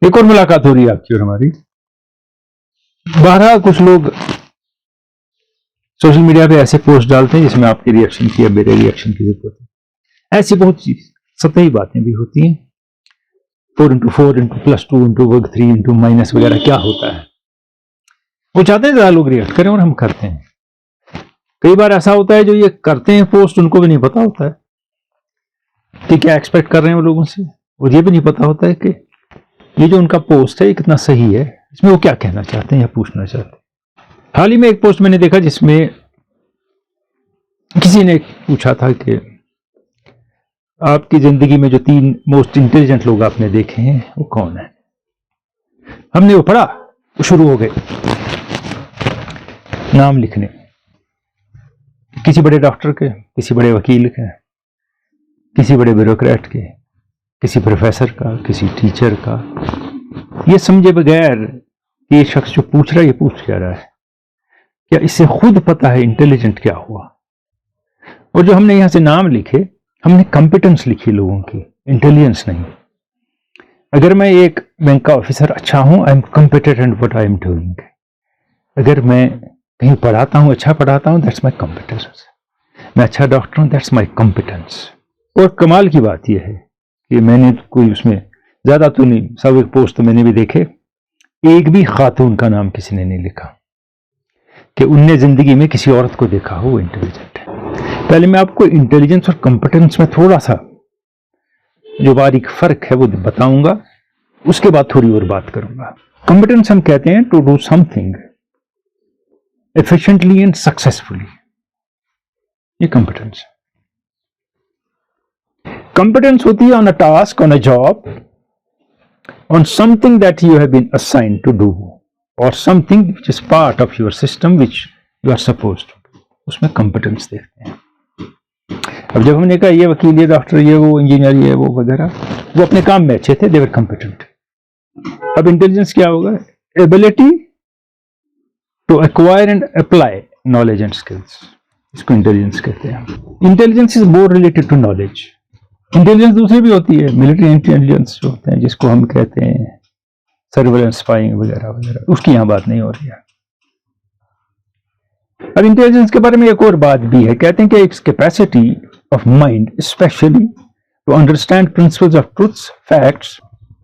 ایک اور ملاقات ہو رہی ہے آپ کی اور ہماری. بہرحال کچھ لوگ سوشل میڈیا پہ ایسے پوسٹ ڈالتے ہیں جس میں آپ کے ریئیکشن کی یا میرے ریئیکشن کی ضرورت ہے. ایسی بہت سطحی باتیں بھی ہوتی ہیں. 4x4x+2x-3 وغیرہ کیا ہوتا ہے وہ چاہتے ہیں زیادہ لوگ ریئیکٹ کریں اور ہم کرتے ہیں. کئی بار ایسا ہوتا ہے جو یہ کرتے ہیں پوسٹ ان کو بھی نہیں پتا ہوتا ہے کہ کیا ایکسپیکٹ کر رہے ہیں وہ لوگوں سے, اور یہ بھی نہیں پتا ہوتا ہے کہ یہ جو ان کا پوسٹ ہے یہ کتنا صحیح ہے, اس میں وہ کیا کہنا چاہتے ہیں یا پوچھنا چاہتے ہیں. حال ہی میں ایک پوسٹ میں نے دیکھا جس میں کسی نے پوچھا تھا کہ آپ کی زندگی میں جو 3 موسٹ انٹیلیجنٹ لوگ آپ نے دیکھے ہیں وہ کون ہیں. ہم نے وہ پڑھا, شروع ہو گئے نام لکھنے, کسی بڑے ڈاکٹر کے, کسی بڑے وکیل کے, کسی بڑے بیوروکریٹ کے, کسی پروفیسر کا, کسی ٹیچر کا. یہ سمجھے بغیر کہ یہ شخص جو پوچھ رہا ہے یہ پوچھ کیا رہا ہے, کیا اس سے خود پتا ہے انٹیلیجنٹ کیا ہوا. اور جو ہم نے یہاں سے نام لکھے ہم نے کمپیٹنس لکھی لوگوں کی, انٹیلیجنس نہیں. اگر میں ایک بینک کا آفیسر اچھا ہوں, I am competent in what I am doing. اگر میں کہیں پڑھاتا ہوں, اچھا پڑھاتا ہوں, دیٹس مائی کمپیٹنس. میں اچھا ڈاکٹر ہوں, دیٹس مائی کمپیٹنس. اور کمال کی بات یہ ہے کہ میں نے کوئی اس میں زیادہ تو نہیں, سب ایک پوسٹ تو میں نے بھی دیکھے, ایک بھی خاتون کا نام کسی نے نہیں لکھا کہ ان نے زندگی میں کسی عورت کو دیکھا ہو وہ انٹیلیجنٹ ہے. پہلے میں آپ کو انٹیلیجنس اور کمپیٹنس میں تھوڑا سا جو باریک فرق ہے وہ بتاؤں گا, اس کے بعد تھوڑی اور بات کروں گا. کمپیٹنس ہم کہتے ہیں to do something efficiently and successfully. یہ کمپیٹنس ہے. کمپیٹنس ہوتی ہے on a task, on a job, on something that you have been assigned to do, or something which is part of your system which you are supposed to do. اس میں competence دیکھتے ہیں. اب جب ہم نے کہا یہ وکیل, یہ ڈاکٹر, یہ وہ انجینئر, یہ وہ وغیرہ, وہ اپنے کام میں اچھے تھے, they were competent. اب انٹیلیجنس کیا ہوگا؟ ability to acquire and apply knowledge and skills. اس کو انٹیلیجنس کہتے ہیں. Intelligence is more related to knowledge. Intelligence دوسری بھی ہوتی ہے, ملٹری انٹیلیجنس جو ہوتے ہیں جس کو ہم کہتے ہیں سرویلنس, اسپائنگ وغیرہ وغیرہ, اس کی یہاں بات نہیں ہو رہی ہے. اب انٹیلیجنس کے بارے میں ایک اور بات بھی ہے, کہتے ہیں کہ its capacity of mind specially to understand principles of truths, facts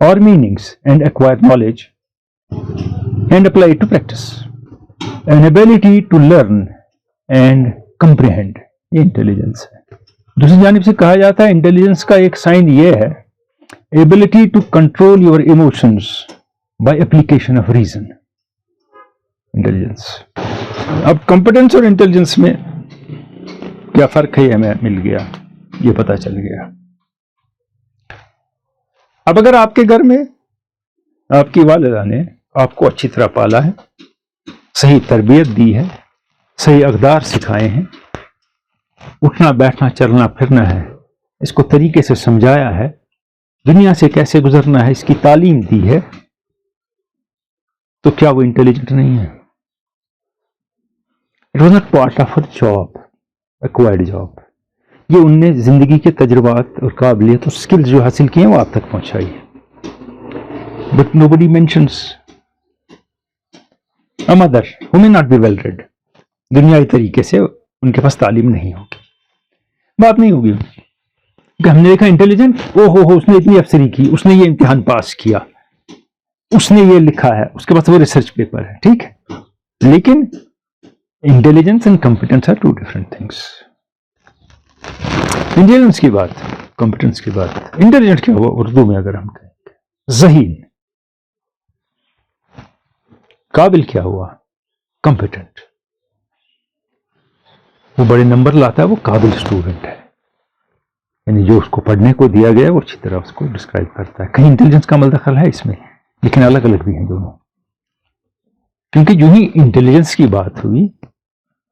اور meanings and acquire knowledge and apply to practice. An ability to learn and comprehend. یہ انٹیلیجنس ہے. دوسری جانب سے کہا جاتا ہے انٹیلیجنس کا ایک سائن یہ ہے ability to control your emotions by application of reason. Intelligence. اب کمپیٹنس اور انٹیلیجنس میں کیا فرق ہے یہ ہمیں مل گیا, یہ پتہ چل گیا. اب اگر آپ کے گھر میں آپ کی والدہ نے آپ کو اچھی طرح پالا ہے, صحیح تربیت دی ہے, صحیح اقدار سکھائے ہیں, اٹھنا بیٹھنا چلنا پھرنا ہے, اس کو طریقے سے سمجھایا ہے, دنیا سے کیسے گزرنا ہے اس کی تعلیم دی ہے, تو کیا وہ انٹیلیجنٹ نہیں ہے؟ It was not part of her job, acquired job. یہ ان نے زندگی کے تجربات اور قابلیت اور اسکلز جو حاصل کیے ہیں وہ آپ تک پہنچائی ہے. But nobody mentions a mother who may not be well read. دنیائی طریقے سے ان کے پاس تعلیم نہیں ہوگی, بات نہیں ہوگی کہ ہم نے دیکھا انٹیلیجنٹ, او اس نے اتنی افسری کی, اس نے یہ امتحان پاس کیا, اس نے یہ لکھا ہے, اس کے پاس وہ ریسرچ پیپر ہے, ٹھیک ہے. لیکن intelligence and competence are two different things. Intelligence کی بات, کمپیٹنس کی بات. انٹیلیجنٹ کیا ہوا اردو میں اگر ہم کہیں ذہین, قابل کیا ہوا کمپیٹنٹ. وہ بڑے نمبر لاتا ہے وہ قابل اسٹوڈنٹ ہے, یعنی جو اس کو پڑھنے کو دیا گیا وہ اچھی طرح اس کو ڈسکرائب کرتا ہے. کہیں انٹیلیجنس کا عمل دخل ہے اس میں, لیکن الگ الگ بھی ہیں دونوں. کیونکہ جو ہی انٹیلیجنس کی بات ہوئی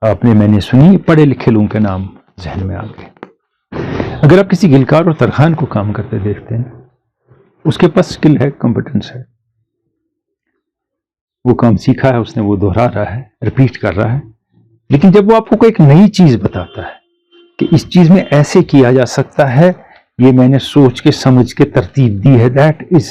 آپ نے میں نے سنی, پڑھے لکھے لوگوں کے نام ذہن میں آ گئے. اگر آپ کسی گلکار اور ترخان کو کام کرتے دیکھتے ہیں, اس کے پاس اسکل ہے, کمپیٹنس ہے, وہ کام سیکھا ہے اس نے, وہ دہرا رہا ہے, ریپیٹ کر رہا ہے. لیکن جب وہ آپ کو ایک نئی چیز بتاتا ہے کہ اس چیز میں ایسے کیا جا سکتا ہے, یہ میں نے سوچ کے سمجھ کے ترتیب دی ہے, that is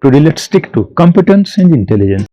Today let's stick to competence and intelligence.